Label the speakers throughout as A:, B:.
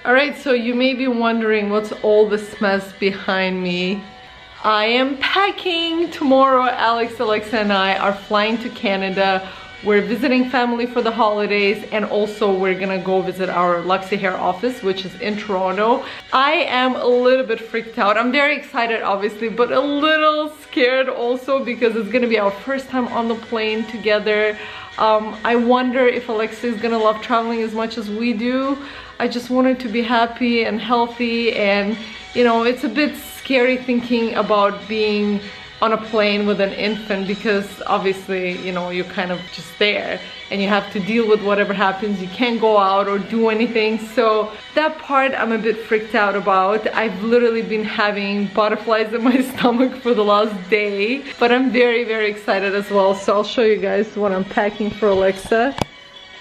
A: Alright, so you may be wondering what's all this mess behind me. I am packing. Tomorrow, Alexa and I are flying to Canada. We're visiting family for the holidays, and also we're gonna go visit our Luxy Hair office, which is in Toronto. I am a little bit freaked out. I'm very excited, obviously, but a little scared also because it's gonna be our first time on the plane together. I wonder if Alexa is gonna love traveling as much as we do. I just want her to be happy and healthy, and you know, it's a bit scary thinking about being on a plane with an infant because obviously, you know, you're kind of just there and you have to deal with whatever happens. You can't go out or do anything. So that part I'm a bit freaked out about. I've literally been having butterflies in my stomach for the last day, but I'm very, very excited as well. So I'll show you guys what I'm packing for Alexa.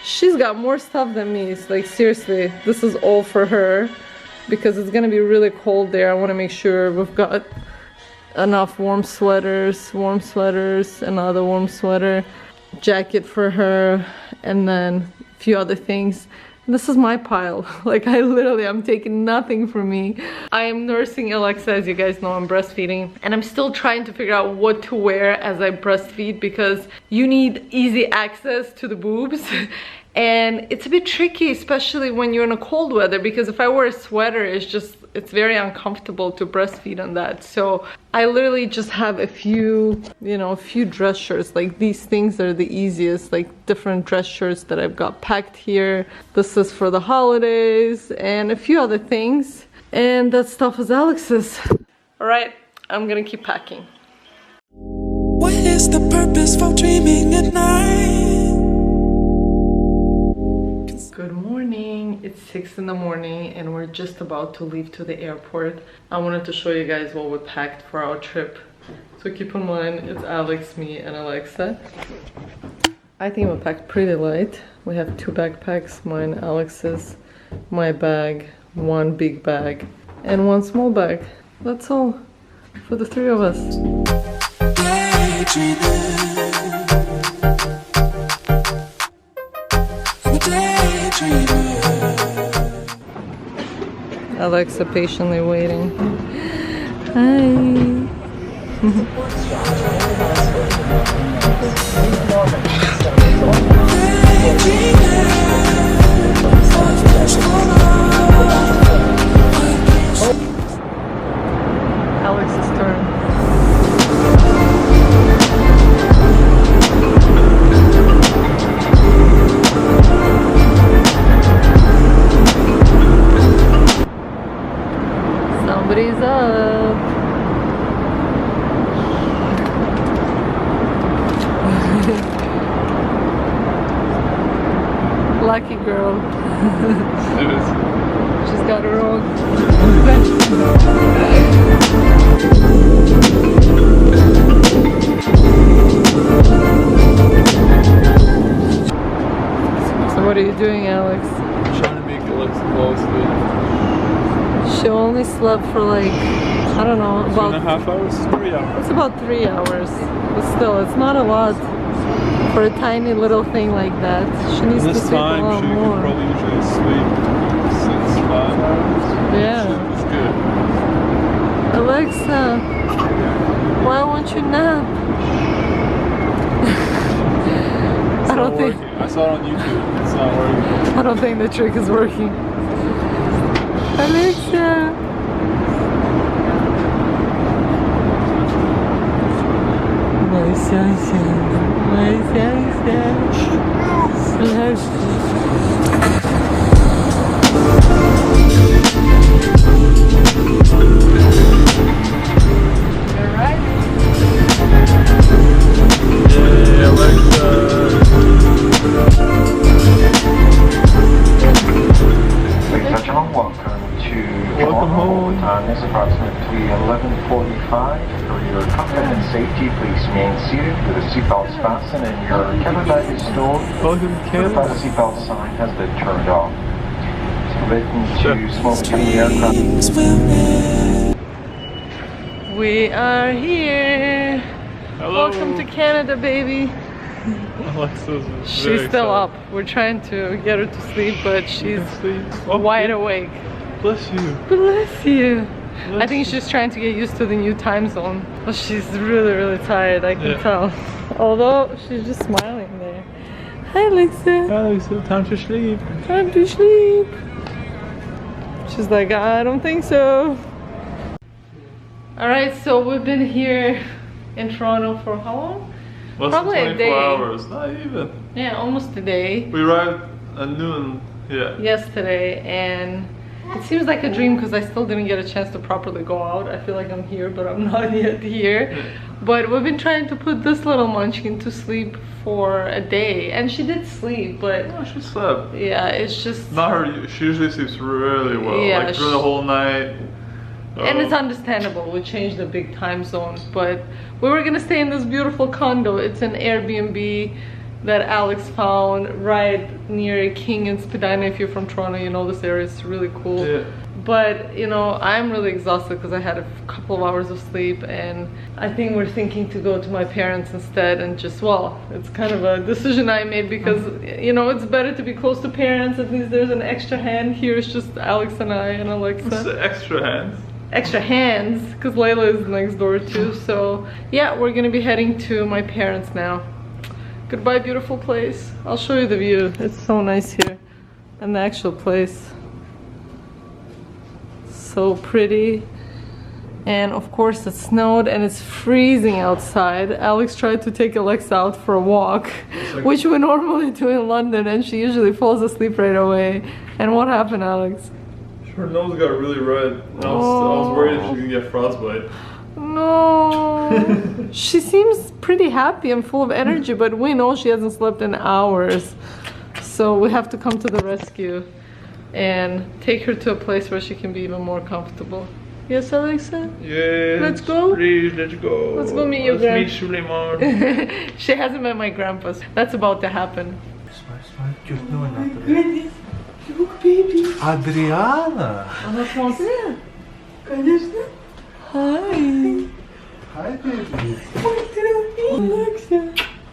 A: She's got more stuff than me. It's like, seriously, this is all for her because it's gonna be really cold there. I want to make sure we've got enough warm sweaters, another warm sweater, jacket for her, and then a few other things. This is my pile. Like, I'm taking nothing from me. I am nursing Alexa, as you guys know. I'm breastfeeding, and I'm still trying to figure out what to wear as I breastfeed because you need easy access to the boobs. And it's a bit tricky, especially when you're in a cold weather, because if I wear a sweater, it's very uncomfortable to breastfeed on that. So I literally just have a few dress shirts. Like, these things are the easiest, like different dress shirts that I've got packed here. This is for the holidays and a few other things. And that stuff is Alex's. All right, I'm gonna keep packing.
B: What is the purpose for dreaming at night?
A: Good morning. It's 6 in the morning and we're just about to leave to the airport. I wanted to show you guys what we packed for our trip. So keep in mind, it's Alex, me, and Alexa. I think we packed pretty light. We have 2 backpacks, mine, Alex's, my bag, 1 big bag, and 1 small bag. That's all for the 3 of us. Alexa patiently waiting. Hi. Alex's turn. Somebody's up. Lucky girl.
C: It is.
A: She's got her own. So what are you doing, Alex?
C: I'm trying to make Alexa fall asleep.
A: She only slept for like, I don't know, about
C: 2.5 hours? 3 hours.
A: It's about 3 hours, but still, it's not a lot for a tiny little thing like that. She needs to sleep a lot more.
C: She could probably usually sleep 6-5 hours.
A: Yeah.
C: It's good.
A: Alexa, why won't you nap? I don't think.
C: I saw it on YouTube. It's not working.
A: I don't think the trick is working. Alexa. My sunshine, my
C: Welcome home.
D: Time is approximately 11:45. For your comfort and safety, please remain seated with the seatbelts fastened and your cabin bag is stored.
C: Welcome to Canada.
D: The seatbelt sign has been turned off. It's forbidden to smoke in the aircraft.
A: We are here.
C: Hello.
A: Welcome to Canada, baby.
C: Alexa's
A: She's still up. We're trying to get her to sleep, but she's wide awake.
C: Bless you.
A: Bless you.
C: Bless
A: I think she's trying to get used to the new time zone. Well, she's really, really tired, I can tell. Although she's just smiling there. Hi, Alexa.
C: Alexa, time to sleep.
A: Time to sleep. She's like, I don't think so. Alright, so we've been here in Toronto for how long?
C: Less
A: Probably
C: than
A: a
C: 24
A: day.
C: hours, not even.
A: Yeah, almost a day.
C: We arrived at noon,
A: yesterday, and it seems like a dream because I still didn't get a chance to properly go out. I feel like I'm here, but I'm not yet here. But we've been trying to put this little munchkin to sleep for a day, and she did sleep, but
C: Oh, she slept.
A: yeah, it's just
C: Not her, she usually sleeps really well,
A: Yeah,
C: like through the whole night.
A: and it's understandable. We changed the big time zone, but we were gonna stay in this beautiful condo. It's an Airbnb that Alex found right near King and Spadina. If you're from Toronto, you know this area is really cool.
C: Yeah.
A: But you know, I'm really exhausted because I had a couple of hours of sleep, and I think we're thinking to go to my parents instead, and just, well, it's kind of a decision I made because you know, it's better to be close to parents. At least there's an extra hand. Here it's just Alex and I and
C: What's
A: Alexa.
C: the extra hands?
A: Extra hands because Layla is next door too. So yeah, we're gonna be heading to my parents now. Goodbye, beautiful place. I'll show you the view. It's so nice here, and the actual place, so pretty. And of course it snowed and it's freezing outside. Alex tried to take Alexa out for a walk, which we normally do in London, and she usually falls asleep right away. And what happened, Alex?
C: Her nose got really red. I was worried if she could get frostbite.
A: No. She seems pretty happy and full of energy, but we know she hasn't slept in hours. So we have to come to the rescue and take her to a place where she can be even more comfortable. Yes, Alexa?
C: Yes.
A: Let's go.
C: Please, let's go.
A: Let's go meet your
C: Let's meet Suleiman.
A: She hasn't met my grandpa. That's about to happen.
B: Look, baby.
E: Adriana!
A: Она смотрит?
B: Конечно.
A: Hi.
E: Hi, baby.
B: Alexa,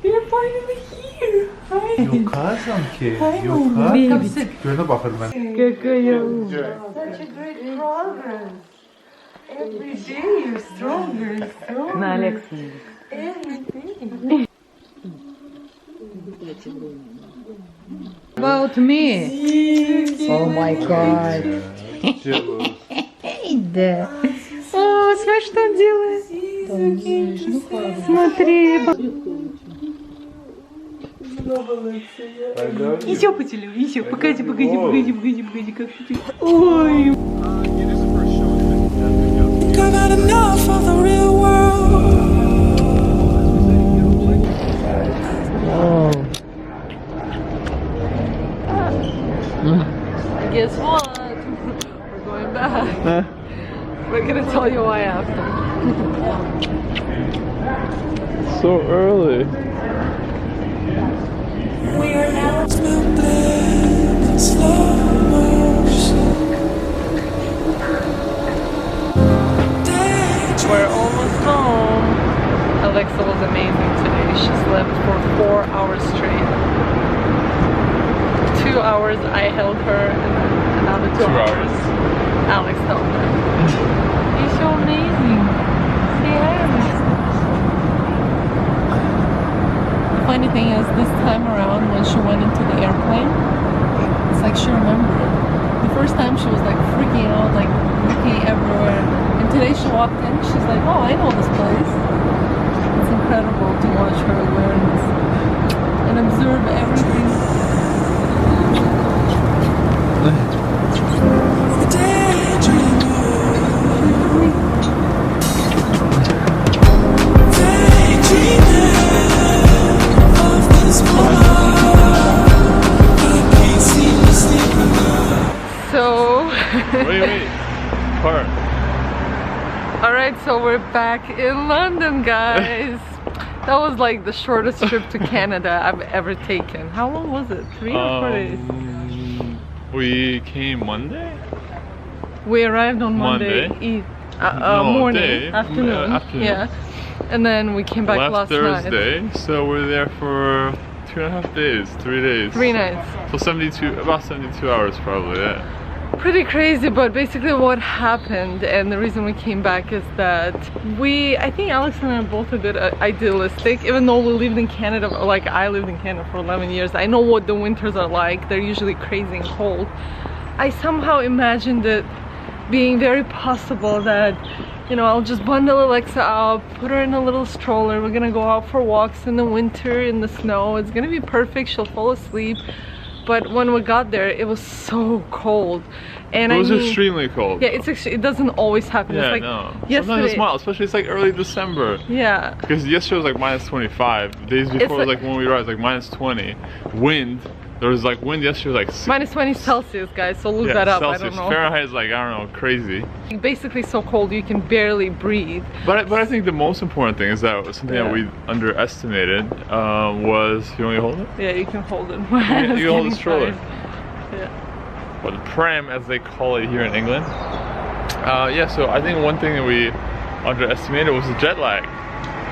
B: you're finally here. Hi.
E: Your cousin came.
B: Hi,
E: Your
B: Mom.
E: cousin. Görüne bakarım ben.
B: Such a great progress. Every day you're stronger and stronger.
A: На Алекса.
B: Every day.
F: About me. Oh my god. Да. О, смотри, что он делает. Смотри. Еще потелю, еще. Погоди, как ты. Ой.
B: I've had enough of the real world.
A: Guess what? We're going back. We're gonna tell you why after.
C: So early.
B: We are now in slow motion.
A: We're almost home. Alexa was amazing today. She slept for 4 hours straight. 2 hours I held her, and then another 2 hours Alex held her. You're so amazing. Say hi, Alex. The funny thing is, this time around when she went into the airplane, it's like she remembered. The first time she was like freaking out, like looking everywhere. And today she walked in, she's like, oh, I know this place. It's incredible to watch her learn and observe everything. So
C: Wait. Park.
A: alright, so we're back in London, guys. That was like the shortest trip to Canada I've ever taken. How long was it? 3 or 4 days?
C: We came Monday?
A: We arrived on Monday, morning,
C: day.
A: afternoon,
C: Afternoon.
A: yeah. And then we came back
C: Left
A: last night.
C: Thursday, so we're there for 2.5 days, 3 days.
A: 3 nights.
C: So about 72 hours probably, yeah.
A: pretty crazy, but basically what happened and the reason we came back is that I think Alex and I are both a bit idealistic, even though we lived in Canada, like I lived in Canada for 11 years. I know what the winters are like. They're usually crazy and cold. I somehow imagined it being very possible that, you know, I'll just bundle Alexa up, put her in a little stroller, we're gonna go out for walks in the winter, in the snow, it's gonna be perfect, she'll fall asleep. But when we got there, it was so cold. And
C: it was extremely cold.
A: Yeah, it doesn't always happen.
C: Yeah,
A: it's like
C: no.
A: Yesterday,
C: sometimes it's mild, especially it's like early December.
A: Yeah.
C: Because yesterday was like -25. Days before was like when we arrived, like -20. Wind. There was like wind yesterday, like
A: -20 Celsius, guys. So look that up.
C: Celsius.
A: I don't know.
C: Fahrenheit is like, I don't know, crazy.
A: Basically so cold you can barely breathe.
C: But I think the most important thing is that something that we underestimated was, you want me to hold it?
A: Yeah, you can hold it.
C: You hold the stroller.
A: Yeah.
C: Well, the pram, as they call it here in England. Yeah, so I think one thing that we underestimated was the jet lag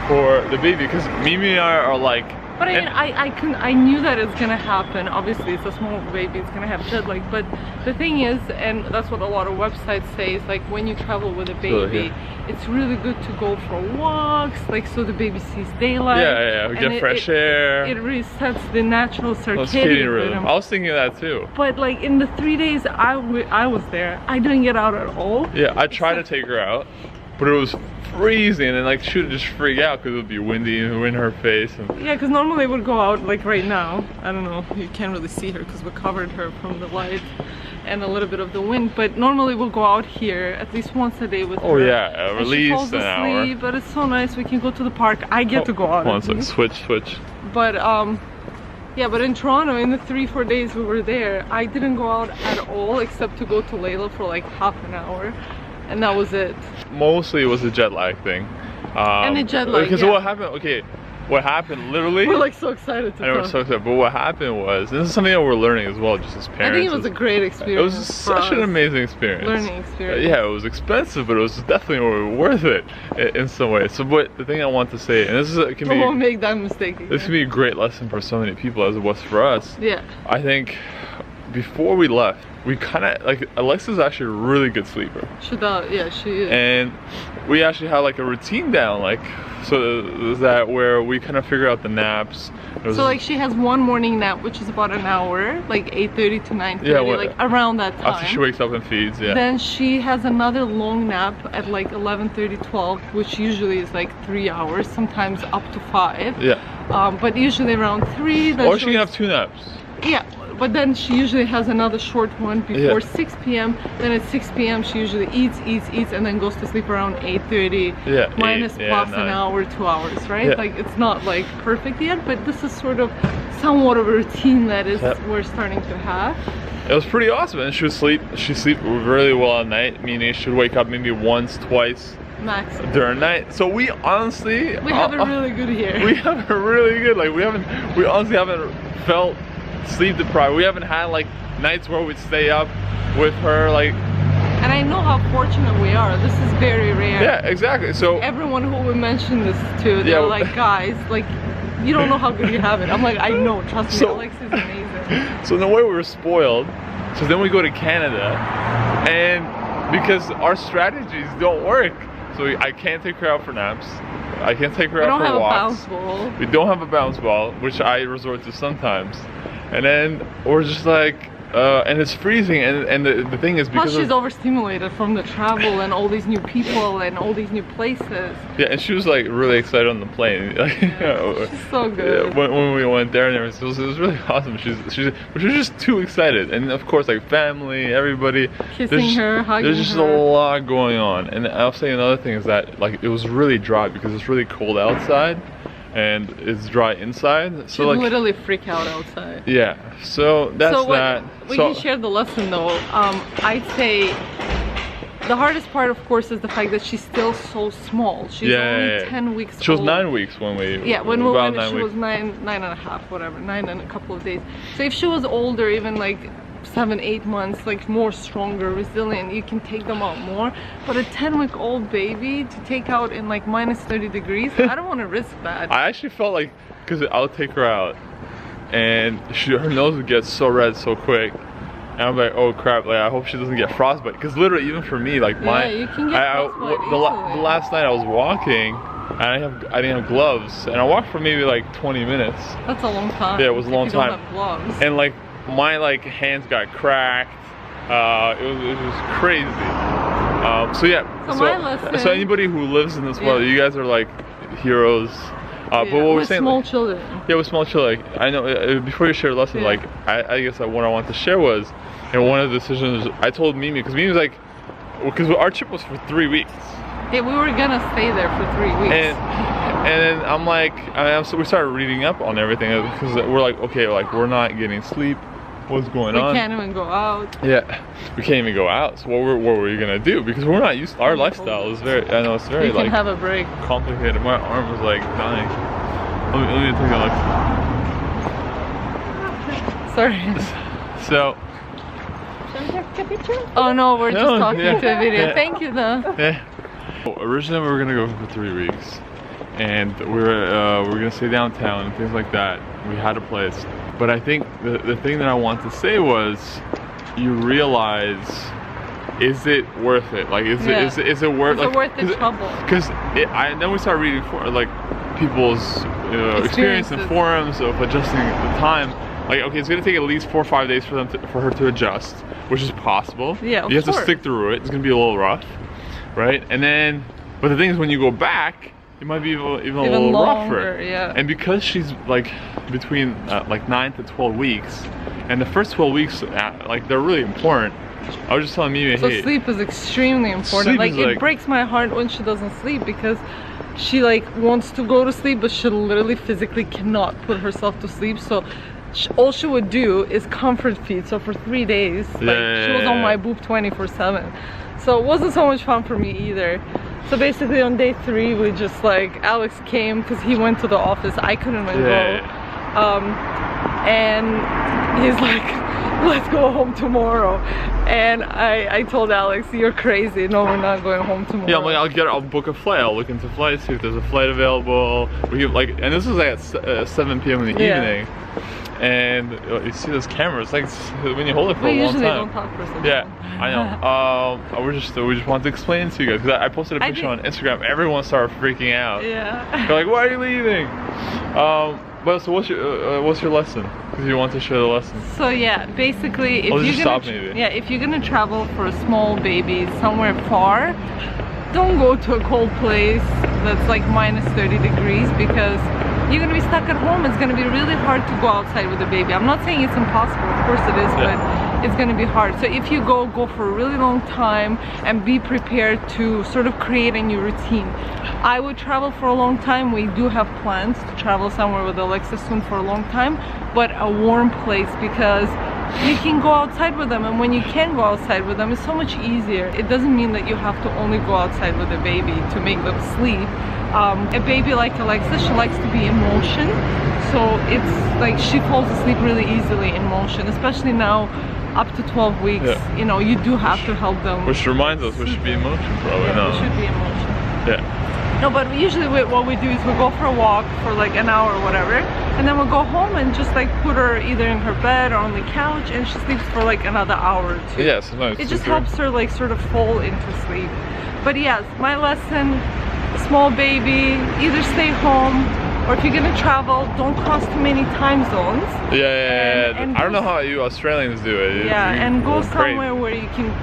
C: for the baby, because Mimi and I are like.
A: But I knew that it's gonna happen. Obviously, it's a small baby; it's gonna have jet lag. But the thing is, and that's what a lot of websites say, is like when you travel with a baby, it's really good to go for walks, like so the baby sees daylight.
C: Yeah, we get fresh air.
A: It resets the natural circadian rhythm.
C: I was thinking of that too.
A: But like in the 3 days I was there, I didn't get out at all.
C: Yeah, I tried to take her out, but it was freezing, and like she would just freak out because it would be windy and wind in her face. And
A: yeah, because normally it would go out like right now. I don't know, you can't really see her because we covered her from the light and a little bit of the wind. But normally we'll go out here at least once a day with her.
C: Oh yeah, at least an hour.
A: But it's so nice. We can go to the park. I get to go out.
C: Hold on, switch.
A: But yeah, but in Toronto, in the 3-4 days we were there, I didn't go out at all except to go to Layla for like half an hour. And that was it.
C: Mostly it was a jet lag thing.
A: And the jet lag,
C: because what happened, what happened literally.
A: We're like so excited to
C: I know, we're so excited, but what happened was, and this is something that we're learning as well, just as parents.
A: I think it was a great experience.
C: It was such an amazing experience.
A: Learning experience.
C: Yeah, it was expensive, but it was definitely worth it in some way. So but the thing I want to say, and this is it can be,
A: won't make that mistake again.
C: This can be a great lesson for so many people as it was for us.
A: Yeah.
C: I think before we left, we kind of like, Alexa's actually a really good sleeper.
A: She does, yeah, she is.
C: And we actually had like a routine down, like, so that where we kind of figure out the naps.
A: So like she has one morning nap, which is about an hour, like 8:30 to 9:30, like around that time.
C: After she wakes up and feeds, yeah.
A: Then she has another long nap at like 11:30, 12, which usually is like 3 hours, sometimes up to 5.
C: Yeah.
A: But usually around 3.
C: Or she can have 2 naps.
A: Yeah. But then she usually has another short one before 6 p.m. Then at 6 p.m. she usually eats, and then goes to sleep around 8:30.
C: Yeah.
A: Minus plus 9. An hour, 2 hours, right?
C: Yeah.
A: Like it's not like perfect yet, but this is sort of somewhat of a routine that is we're starting to have.
C: It was pretty awesome, and she sleep really well at night, meaning she would wake up maybe once, twice.
A: Max.
C: During night. So we honestly
A: have it really good here.
C: We have it really good. Like we honestly haven't felt sleep deprived. We haven't had like nights where we'd stay up with her, like.
A: And I know how fortunate we are. This is very rare.
C: Yeah, exactly. So
A: everyone who we mention this to, they're like, guys, like, you don't know how good you have it. I'm like, I know, trust me, Alex is amazing.
C: So in a way we were spoiled. So then we go to Canada, and because our strategies don't work, so I can't take her out for naps. I can't take her out for walks. We don't have a bounce ball, which I resort to sometimes. And then we're just like, and it's freezing, and the thing is, because
A: plus she's overstimulated from the travel and all these new people and all these new places.
C: Yeah, and she was like really excited on the plane. Like,
A: yeah, she's so good.
C: Yeah, when we went there and everything, it was really awesome. She was just too excited, and of course like family, everybody,
A: kissing her, hugging her.
C: There's just a lot going on. And I'll say another thing is that like it was really dry because it's really cold outside. And it's dry inside, so like
A: literally freak out outside.
C: Yeah, so that's that.
A: We can share the lesson though. I'd say the hardest part, of course, is the fact that she's still so small. She's only 10 weeks old.
C: She was 9 weeks when we.
A: Yeah, when we went, she was 9 and a half, whatever, 9 and a couple of days. So if she was older, even like 7-8 months, like more stronger, resilient, you can take them out more. But a 10-week-old baby to take out in like minus 30 degrees, I don't want to risk that.
C: I actually felt like, because I'll take her out and her nose would get so red so quick, And I'm like, oh crap, like I hope she doesn't get frostbite. Because literally, even for me, like my,
A: you can get frostbite
C: the
A: easily.
C: last night I was walking, and I didn't have gloves, and I walked for maybe like 20 minutes.
A: That's a long time.
C: Yeah, it was a long
A: if you
C: time.
A: Don't have gloves.
C: And like my like hands got cracked. It was crazy. So yeah.
A: my lesson-
C: So anybody who lives in this weather, you guys are like heroes. But what we're
A: with
C: saying,
A: small
C: like,
A: children.
C: yeah, with small children, like, I know, before you share a lesson,
A: Yeah.
C: like, I guess what I wanted to share was, and one of the decisions, I told Mimi, because Mimi was like, because our trip was for 3 weeks.
A: Yeah, we were gonna stay there for 3 weeks.
C: And then I'm like, so we started reading up on everything, because we're like, okay, like, we're not getting sleep, what's going on?
A: We can't even go out.
C: Yeah, we can't even go out, so what were we gonna do? Because we're not used, our lifestyle is very, I know, it's very,
A: You can
C: like,
A: have a break.
C: complicated. My arm was like dying. Let me take a look.
A: Sorry.
C: So,
A: Oh no, we're just talking
C: yeah,
A: to a video.
C: yeah.
A: Thank you though.
C: yeah. Originally we were gonna go for 3 weeks, and we were gonna stay downtown and things like that. We had a place, but I think the thing that I want to say was, you realize, is it worth it? Like, is it worth?
A: Is it worth the trouble?
C: Because then we started reading for like people's experience in forums of adjusting the time. Like, okay, it's gonna take at least 4 or 5 days for her to adjust, which is possible.
A: Yeah,
C: you have to stick through it. It's gonna be a little rough, right? And then, but the thing is, when you go back, it might be even a little
A: longer,
C: rougher.
A: yeah.
C: And because she's like between like 9 to 12 weeks, and the first 12 weeks, like they're really important. I was just telling Mimi,
A: So
C: hey,
A: sleep is extremely important.
C: Sleep
A: Like,
C: is
A: it
C: like-
A: breaks my heart when she doesn't sleep, because she like wants to go to sleep, but she literally physically cannot put herself to sleep. So all she would do is comfort feed. So for 3 days, like, she was on my boob 24/7. So it wasn't so much fun for me either. So basically on day 3, we just like, Alex came because he went to the office. I couldn't even go. And he's like, let's go home tomorrow. And I told Alex, you're crazy. No, we're not going home tomorrow.
C: yeah, I'm like, I'll book a flight. I'll look into flights, see if there's a flight available. We get, like, and this was like at 7 p.m. in the evening. And you see those cameras, like when you hold it for a long
A: usually
C: time.
A: don't talk for some
C: Yeah,
A: time.
C: I know. we just wanted to explain to you guys, because I posted a picture on Instagram. Everyone started freaking out.
A: Yeah.
C: They're like, why are you leaving? But so what's your lesson? Because you want to share the lesson.
A: So yeah, basically, if
C: I'll
A: you're
C: just
A: gonna
C: stop maybe.
A: yeah, if you're gonna travel for a small baby somewhere far, don't go to a cold place that's like minus 30 degrees, because you're gonna be stuck at home. It's gonna be really hard to go outside with a baby. I'm not saying it's impossible, of course it is, but it's gonna be hard. So if you go for a really long time, and be prepared to sort of create a new routine. I would travel for a long time. We do have plans to travel somewhere with Alexa soon for a long time, but a warm place, because you can go outside with them, and when you can go outside with them, it's so much easier. It doesn't mean that you have to only go outside with a baby to make them sleep. A baby like Alexa, she likes to be in motion, so it's like she falls asleep really easily in motion, especially now up to 12 weeks. You know, you do have to help them.
C: Which reminds us, we should be in motion probably.
A: Yeah, we should be in motion.
C: Yeah.
A: No, but usually what we do is we go for a walk for like an hour or whatever, and then we'll go home and just like put her either in her bed or on the couch, and she sleeps for like another hour or 2.
C: Yeah, sometimes
A: it just helps her like sort of fall into sleep. But yes, my lesson, small baby, either stay home, or if you're gonna travel, don't cross too many time zones.
C: Yeah.
A: And
C: I don't know how you Australians do it.
A: Yeah, and go
C: it's
A: somewhere
C: crazy.
A: where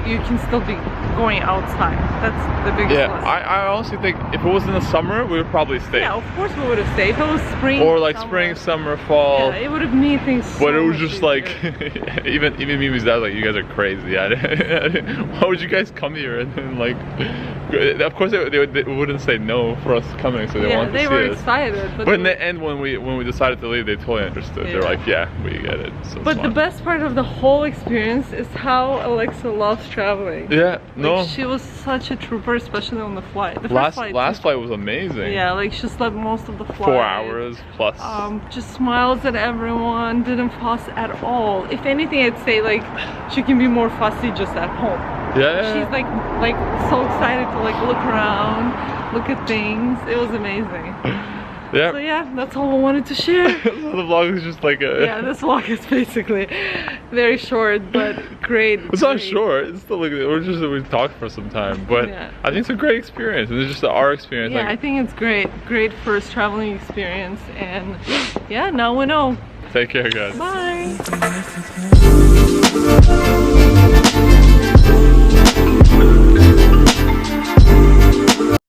A: you can still be going outside. That's the biggest lesson.
C: I honestly think if it was in the summer, we would probably stay.
A: Yeah, of course we would have stayed. If it was spring
C: Or like spring, summer, fall.
A: Yeah, it would have made things so
C: But it was
A: much
C: just like,
A: easier.
C: even Mimi's dad, like, you guys are crazy. Why would you guys come here? And then like, of course they wouldn't say no for us coming, so they wanted to see us.
A: they were excited.
C: But in the end, when we decided to leave, they totally understood. They're like, yeah, we get it. So it's
A: But the
C: fine.
A: best part of the whole experience is how Alexa loves traveling.
C: Yeah, no.
A: Like, she was such a trooper, especially on the flight. The
C: last
A: first
C: flight was amazing.
A: Yeah, like she slept most of the flight.
C: 4 hours plus.
A: Just smiles at everyone, didn't fuss at all. If anything, I'd say like she can be more fussy just at home.
C: Yeah.
A: She's like so excited to like look around, look at things. It was amazing.
C: Yeah.
A: So yeah, that's all I wanted to share.
C: The vlog is just like a...
A: Yeah, this vlog is basically very short, but great.
C: It's not short. It's still like we talked for some time, but
A: yeah.
C: I think it's a great experience. And it's just our experience.
A: Yeah,
C: like,
A: I think it's great first traveling experience, and yeah, now we know.
C: Take care, guys.
A: Bye.